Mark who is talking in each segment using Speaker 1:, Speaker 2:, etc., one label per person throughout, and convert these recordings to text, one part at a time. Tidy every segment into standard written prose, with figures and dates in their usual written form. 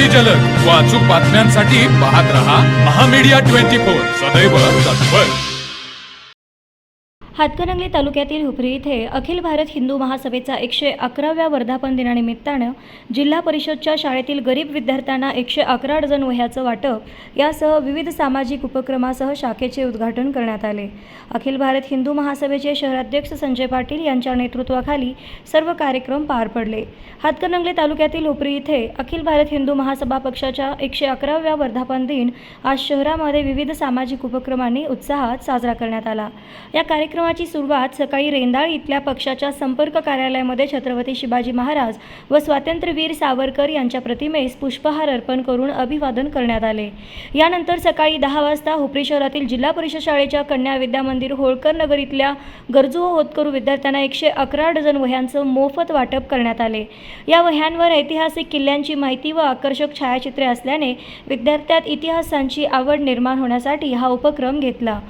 Speaker 1: अति जलद व अचूक बातम्यांसाठी पाहत रहा महामीडिया 24 सदैव तत्पर।
Speaker 2: हातकणंगले तालुक्यातील हुपरी येथे अखिल भारत हिंदू महासभेचा 111व्या वर्धापन दिनानिमित्तानं जिल्हा परिषदच्या शाळेतील गरीब विद्यार्थ्यांना 111 डझन वह्याचं वाटप यासह विविध सामाजिक उपक्रमासह शाखेचे उद्घाटन करण्यात आले। अखिल भारत हिंदू महासभेचे शहराध्यक्ष संजय पाटील यांच्या नेतृत्वाखाली सर्व कार्यक्रम पार पडले। हातकणंगले तालुक्यातील हुपरी येथे अखिल भारत हिंदू महासभा पक्षाच्या 111व्या वर्धापन दिन आज शहरामध्ये विविध सामाजिक उपक्रमांनी उत्साहात साजरा करण्यात आला। या कार्यक्रमाची सुरुवात सकाळी रेंदाळ इथल्या पक्षाच्या संपर्क कार्यालयामध्ये छत्रपती शिवाजी महाराज व स्वातंत्र्यवीर सावरकर यांच्या प्रतिमेस पुष्पहार अर्पण करून अभिवादन करण्यात आले। यानंतर सकाळी 10 वाजता हुपरी शहरातील जिल्हा परिषद शाळेच्या कन्या विद्या मंदिर होळकर नगर इथल्या गरजू व होतकरू विद्यार्थ्यांना 111 डझन वह्यांचं मोफत वाटप करण्यात आले। या वह्यांवर ऐतिहासिक किल्ल्यांची माहिती व आकर्षक छायाचित्रे असल्याने विद्यार्थ्यात इतिहासाची आवड निर्माण होण्यासाठी हा उपक्रम घेतला।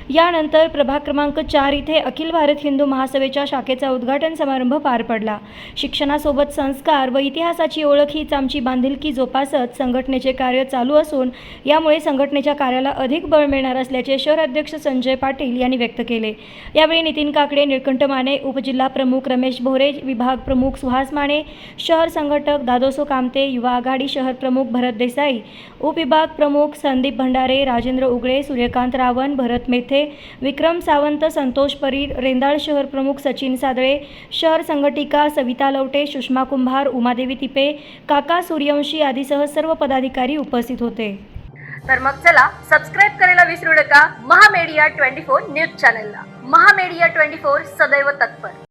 Speaker 2: यानंतर प्रभाग क्रमांक 4 इथे अखिल भारत हिंदू महासभेच्या शाखेचा उद्घाटन समारंभ पार पडला। शिक्षणासोबत संस्कार व इतिहासाची ओळख हीच आमची बांधिलकी जोपासत संघटनेचे कार्य चालू असून यामुळे संघटनेच्या कार्याला अधिक बळ मिळणार असल्याचे शहराध्यक्ष संजय पाटील यांनी व्यक्त केले। यावेळी नितीन काकडे, निळकंठ माने, उपजिल्हा प्रमुख रमेश भोरे, विभाग प्रमुख सुहास माने, शहर संघटक दादोसो कामते, युवा आघाडी शहर प्रमुख भरत देसाई, उपविभाग प्रमुख संदीप भंडारे, राजेंद्र उगळे, सूर्यकांत रावण, भरत मेथे, विक्रम सावंत, संतोष परीर, रेंदाळ शहर प्रमुख सचिन सादळे, शहर संघटिका सविता लवटे, सुषमा कुंभार, उमादेवी तिपे, काका सूर्यवंशी आदीसह सर्व पदाधिकारी उपस्थित होते।
Speaker 3: तर मग चला सबस्क्राइब करायला विसरू नका महामीडिया 24 न्यूज चॅनलला। महामीडिया 24 सदैव तत्पर।